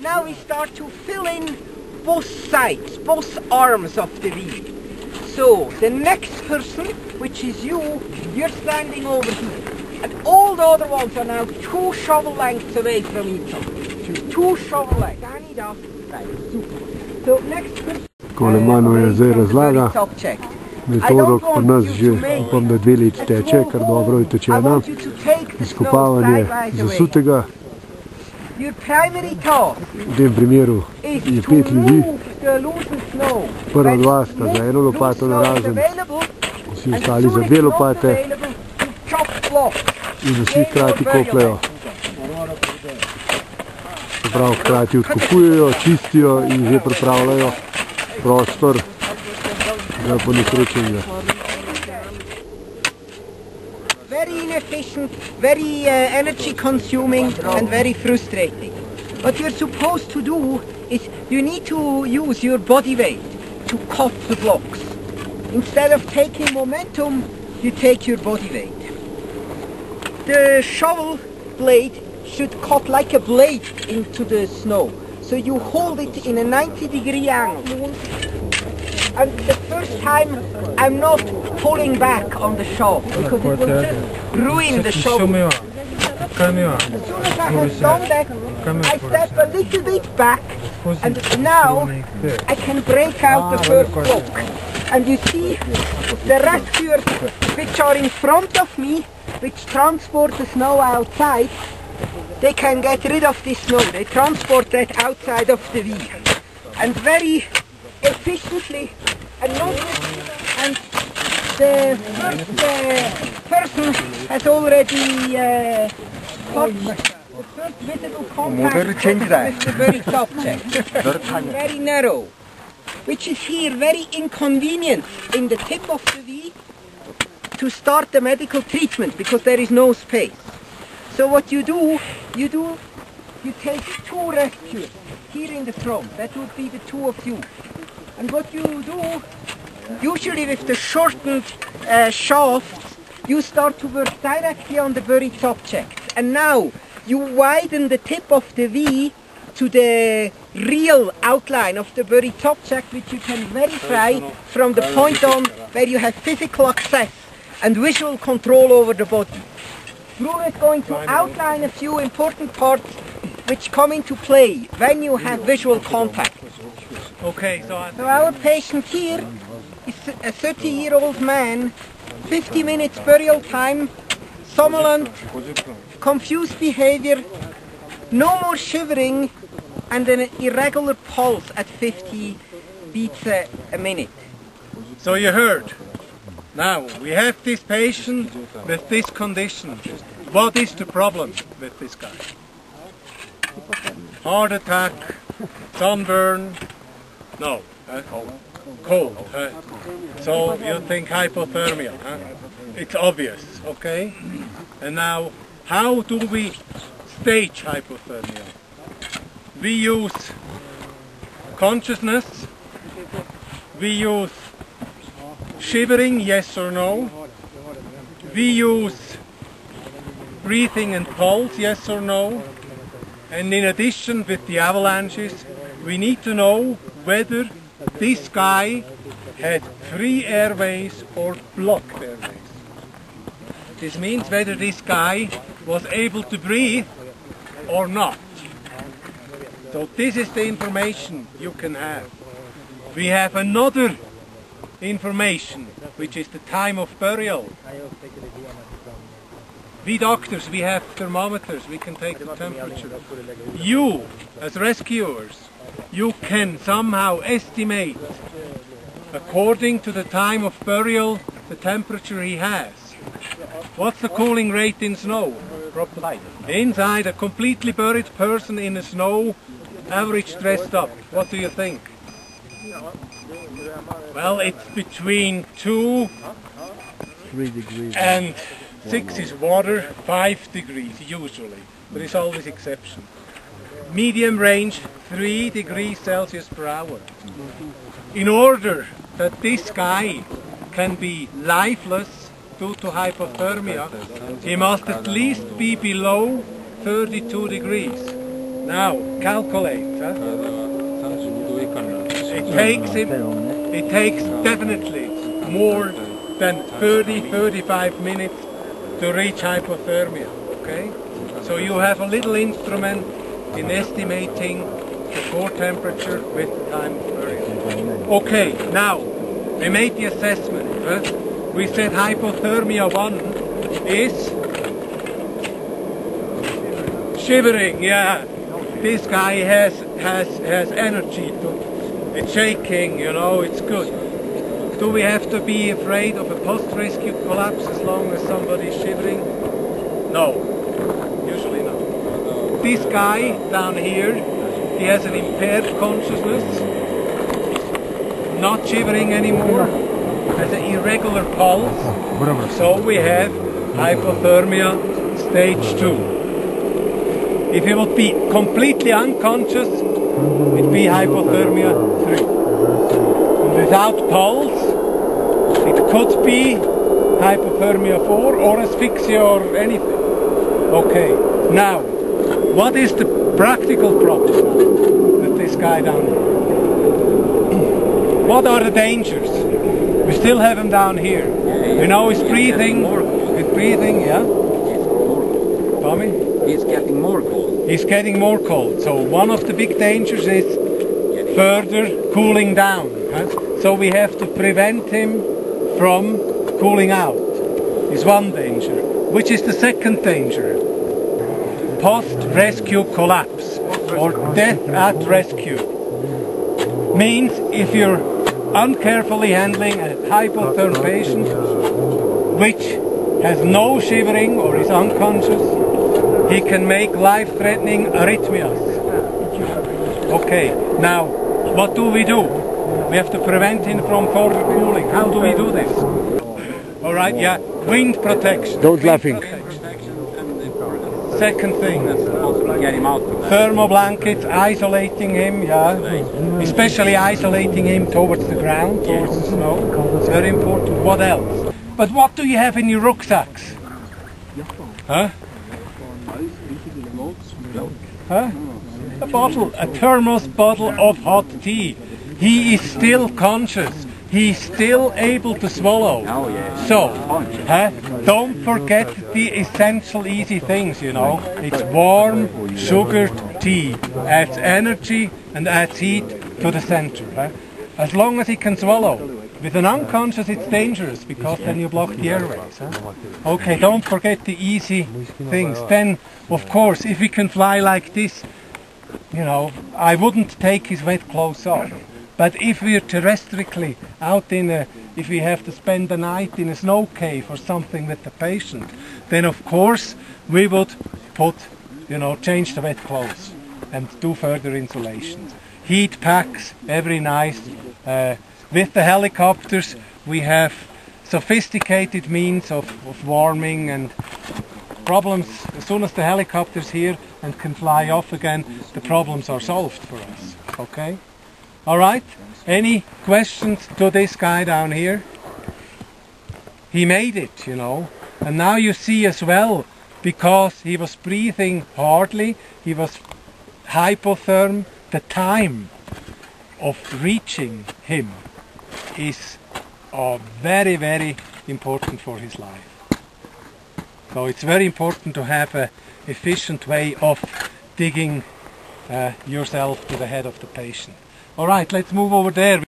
now we start to fill in both sides, both arms of the V. So the next person, which is you, you're standing over here. And all the other ones are now 2 shovel lengths away from each other. 2 shovel lengths. So next person, Takole Mano je zdaj razlaga metodo, ki pri nas že upam, da 2 leti teče, kar dobro je tečena. Izkopavanje zasutega. V tem primeru je 5 ljudi. Prva 2 sta za eno lopato narazen, vsi ostali za 2 lopate in vsi hkrati kopljajo. Se pravi, hkrati odkopujejo, čistijo in že pripravljajo prostor za ponesrečenega. Very inefficient, very energy consuming and very frustrating. What you're supposed to do is you need to use your body weight to cut the blocks. Instead of taking momentum, you take your body weight. The shovel blade should cut like a blade into the snow. So you hold it in a 90-degree angle. And the first time I'm not pulling back on the shovel because it will just ruin the shovel. As soon as I have done that, I step a little bit back and now I can break out the first block. And you see the rescuers which are in front of me, which transport the snow outside, they can get rid of this snow. They transport that outside of the V. And very efficiently and the first person has already touched the first visible contact with the very subject. Very narrow, which is here very inconvenient in the tip of the V to start the medical treatment because there is no space. So what you do, you take 2 rescuers here in the front. That would be the 2 of you. And what you do, usually with the shortened shaft, you start to work directly on the buried subject. And now you widen the tip of the V to the real outline of the buried subject, which you can verify from the point on where you have physical access and visual control over the body. Prva is going to outline a few important parts which come into play when you have visual contact. Okay, so our patient here is a 30-year-old man, 50 minutes burial time, somnolent, confused behavior, no more shivering, and an irregular pulse at 50 beats a minute. So you heard. Now, we have this patient with this condition. What is the problem with this guy? Heart attack, sunburn, no, cold. So you think hypothermia, huh? It's obvious, okay? And now, how do we stage hypothermia? We use consciousness, we use shivering, yes or no, we use breathing and pulse, yes or no, and in addition with the avalanches, we need to know whether this guy had free airways or blocked airways. This means whether this guy was able to breathe or not. So this is the information you can have. We have another information, which is the time of burial. We doctors, we have thermometers, we can take the temperature. You, as rescuers, you can somehow estimate, according to the time of burial, the temperature he has. What's the cooling rate in snow? Inside, a completely buried person in the snow, average dressed up. What do you think? Well, it's between 2 and 6 is water, 5 degrees usually. There is always exception. Medium range, 3 degrees Celsius per hour. In order that this guy can be lifeless due to hypothermia, he must at least be below 32 degrees. Now, calculate. It takes definitely more than 30-35 minutes to reach hypothermia. Okay? So you have a little instrument in estimating the core temperature with the time period. Okay, now we made the assessment. We said hypothermia 1 is shivering. Yeah, this guy has energy. It's shaking. You know, it's good. Do we have to be afraid of a post-rescue collapse as long as somebody's shivering? No, usually not. This guy down here, he has an impaired consciousness, not shivering anymore, has an irregular pulse, so we have hypothermia stage 2. If he would be completely unconscious, it'd be hypothermia 3. And without pulse, it could be hypothermia 4 or asphyxia or anything. Okay, now, what is the practical problem with this guy down here? What are the dangers? We still have him down here. You know, he's breathing. He's breathing, yeah? Tommy? He's getting more cold. He's getting more cold. So one of the big dangers is further cooling down. So we have to prevent him from cooling out. Is one danger. Which is the second danger? Post-rescue collapse or death at rescue. Means if you're uncarefully handling a hypotherm patient which has no shivering or is unconscious, he can make life-threatening arrhythmias. Okay, now what do? We have to prevent him from further cooling. How do we do this? Alright, yeah, wind protection. Don't laughing. Second thing, Get him out. thermo blankets, isolating him, yeah, especially isolating him towards the ground, towards the snow. It's very important. What else? But what do you have in your rucksacks? Huh? Huh? A bottle, a thermos bottle of hot tea. He is still conscious. He's still able to swallow. Oh, yeah. So, don't forget the essential easy things, you know. It's warm, sugared tea. Adds energy and adds heat to the center. As long as he can swallow. With an unconscious it's dangerous because then you block the airways. Okay, don't forget the easy things. Then, of course, if we can fly like this, you know, I wouldn't take his wet clothes off. But if we're terrestrially out if we have to spend the night in a snow cave or something with the patient, then of course we would change the wet clothes and do further insulations. Heat packs every night. With the helicopters we have sophisticated means of warming and problems. As soon as the helicopter's here and can fly off again, the problems are solved for us. Okay? Alright, any questions to this guy down here? He made it, you know, and now you see as well, because he was breathing hardly, he was hypotherm, the time of reaching him is very, very important for his life. So it's very important to have an efficient way of digging yourself to the head of the patient. Alright, let's move over there.